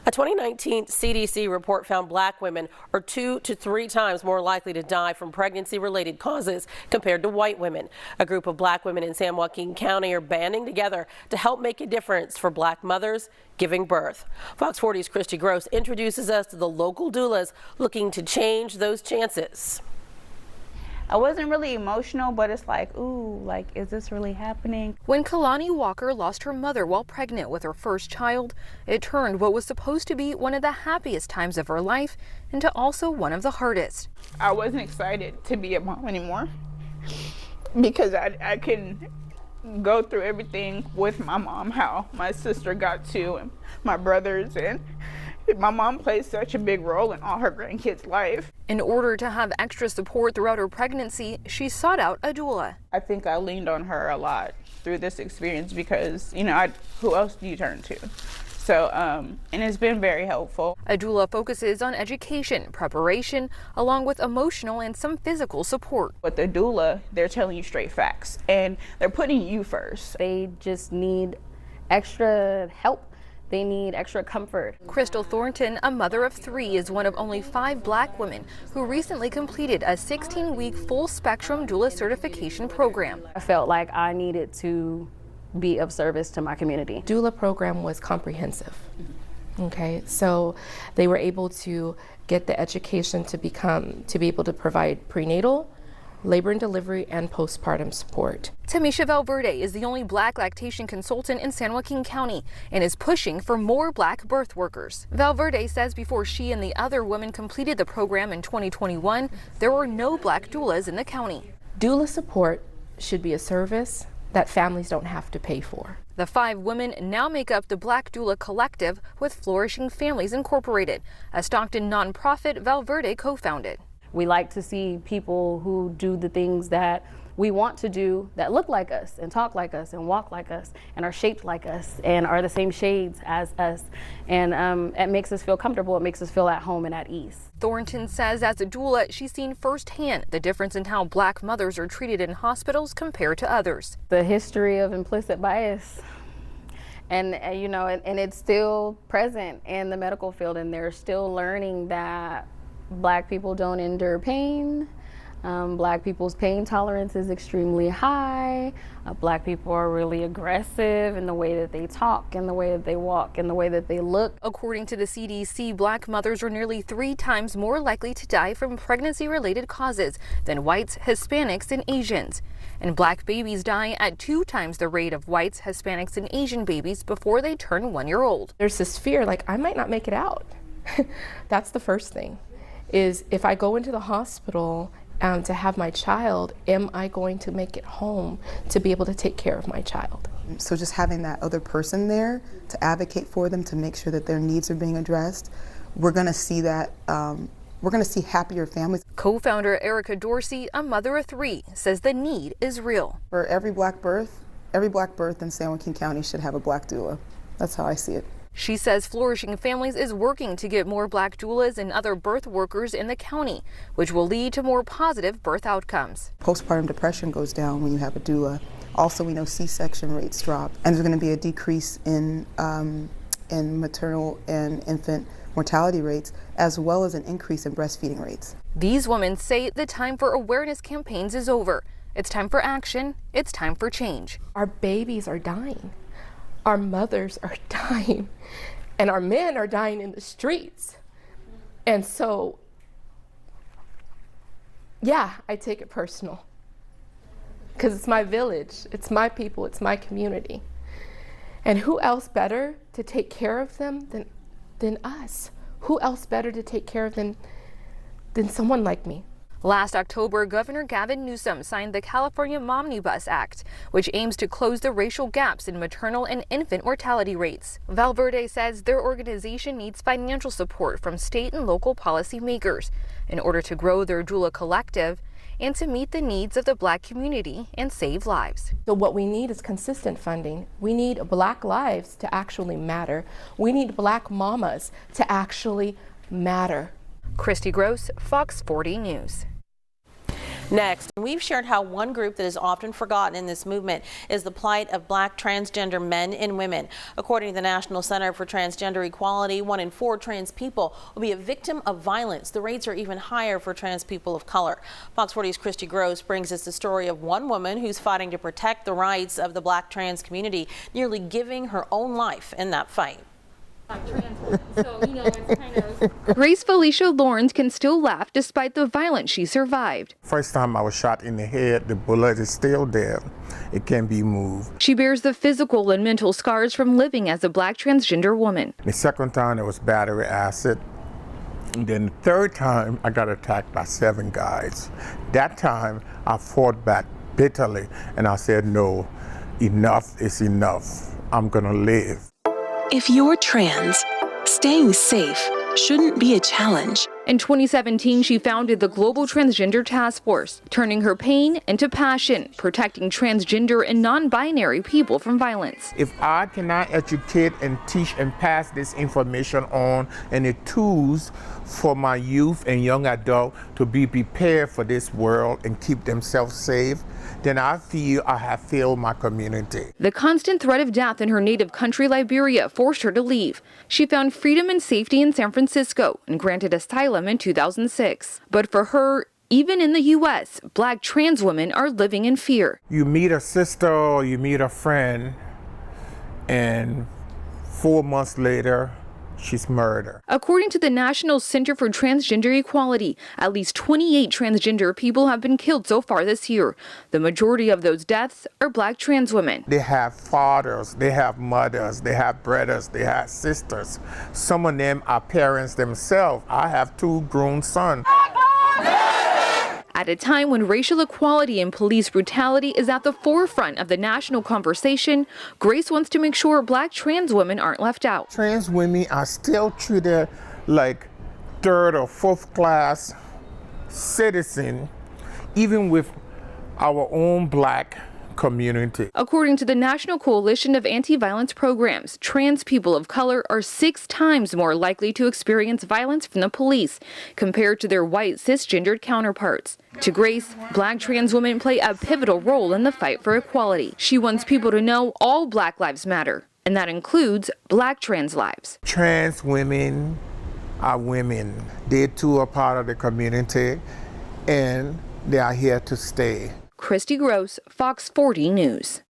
A 2019 CDC report found Black women are 2 to 3 times more likely to die from pregnancy-related causes compared to white women. A group of Black women in San Joaquin County are banding together to help make a difference for Black mothers giving birth. Fox 40's Kristi Gross introduces us to the local doulas looking to change those chances. I wasn't really emotional, but it's like, ooh, like, is this really happening? When Kalani Walker lost her mother while pregnant with her first child, it turned what was supposed to be one of the happiest times of her life into also one of the hardest. I wasn't excited to be a mom anymore because I can go through everything with my mom, how my sister got to, and my brothers, and my mom plays such a big role in all her grandkids' life. In order to have extra support throughout her pregnancy, she sought out a doula. I think I leaned on her a lot through this experience because, you know, who else do you turn to? So, and it's been very helpful. A doula focuses on education, preparation, along with emotional and some physical support. With the doula, they're telling you straight facts and they're putting you first. They just need extra help. They need extra comfort. Crystal Thornton, a mother of 3, is one of only 5 Black women who recently completed a 16-week full-spectrum doula certification program. I felt like I needed to be of service to my community. Doula program was comprehensive. Okay, so they were able to get the education to be able to provide prenatal, labor and delivery, and postpartum support. Tamisha Valverde is the only Black lactation consultant in San Joaquin County and is pushing for more Black birth workers. Valverde says before she and the other women completed the program in 2021, there were no Black doulas in the county. Doula support should be a service that families don't have to pay for. The 5 women now make up the Black Doula Collective with Flourishing Families Incorporated, a Stockton nonprofit Valverde co-founded. We like to see people who do the things that we want to do, that look like us and talk like us and walk like us and are shaped like us and are the same shades as us. And it makes us feel comfortable. It makes us feel at home and at ease. Thornton says as a doula, she's seen firsthand the difference in how Black mothers are treated in hospitals compared to others. The history of implicit bias. And you know, and it's still present in the medical field, and they're still learning that Black people don't endure pain. Black people's pain tolerance is extremely high. Black people are really aggressive in the way that they talk, in the way that they walk, in the way that they look. According to the CDC, Black mothers are nearly 3 times more likely to die from pregnancy-related causes than whites, Hispanics, and Asians. And Black babies die at 2 times the rate of whites, Hispanics, and Asian babies before they turn 1 year old. There's this fear, like, I might not make it out. That's the first thing. Is if I go into the hospital to have my child, am I going to make it home to be able to take care of my child? So just having that other person there to advocate for them, to make sure that their needs are being addressed, we're going to see that, we're going to see happier families. Co-founder Erica Dorsey, a mother of 3, says the need is real. For every Black birth in San Joaquin County should have a Black doula. That's how I see it. She says Flourishing Families is working to get more Black doulas and other birth workers in the county, which will lead to more positive birth outcomes. Postpartum depression goes down when you have a doula. Also, we know C-section rates drop, and there's going to be a decrease in maternal and infant mortality rates, as well as an increase in breastfeeding rates. These women say the time for awareness campaigns is over. It's time for action. It's time for change. Our babies are dying. Our mothers are dying, and our men are dying in the streets. And so, yeah, I take it personal because it's my village, it's my people, it's my community. And who else better to take care of them than us? Who else better to take care of them than someone like me? Last October, Governor Gavin Newsom signed the California Momnibus Act, which aims to close the racial gaps in maternal and infant mortality rates. Valverde says their organization needs financial support from state and local policymakers in order to grow their doula collective and to meet the needs of the Black community and save lives. So what we need is consistent funding. We need Black lives to actually matter. We need Black mamas to actually matter. Kristi Gross, Fox 40 News. Next, we've shared how one group that is often forgotten in this movement is the plight of Black transgender men and women. According to the National Center for Transgender Equality, 1 in 4 trans people will be a victim of violence. The rates are even higher for trans people of color. Fox 40's Kristi brings us the story of one woman who's fighting to protect the rights of the Black trans community, nearly giving her own life in that fight. So, it's kind of... Grace Felicia Lawrence can still laugh despite the violence she survived. First time I was shot in the head, the bullet is still there. It can't be moved. She bears the physical and mental scars from living as a Black transgender woman. The second time it was battery acid. And then the third time I got attacked by 7 guys. That time I fought back bitterly and I said, no, enough is enough. I'm gonna live. If you're trans, staying safe shouldn't be a challenge. In 2017, she founded the Global Transgender Task Force, turning her pain into passion, protecting transgender and non-binary people from violence. If I cannot educate and teach and pass this information on and the tools for my youth and young adult to be prepared for this world and keep themselves safe, then I feel I have failed my community. The constant threat of death in her native country, Liberia, forced her to leave. She found freedom and safety in San Francisco and granted asylum in 2006. But for her, even in the U.S., Black trans women are living in fear. You meet a sister or you meet a friend, and 4 months later, she's murdered. According to the National Center for Transgender Equality, at least 28 transgender people have been killed so far this year. The majority of those deaths are Black trans women. They have fathers, they have mothers, they have brothers, they have sisters. Some of them are parents themselves. I have 2 grown sons. At a time when racial equality and police brutality is at the forefront of the national conversation, Grace wants to make sure Black trans women aren't left out. Trans women are still treated like 3rd or 4th class citizens, even with our own Black community. According to the National Coalition of Anti-Violence Programs, trans people of color are 6 times more likely to experience violence from the police compared to their white cisgendered counterparts. To Grace, Black trans women play a pivotal role in the fight for equality. She wants people to know all Black lives matter, and that includes Black trans lives. Trans women are women. They too are part of the community, and they are here to stay. Kristi Gross, Fox 40 News.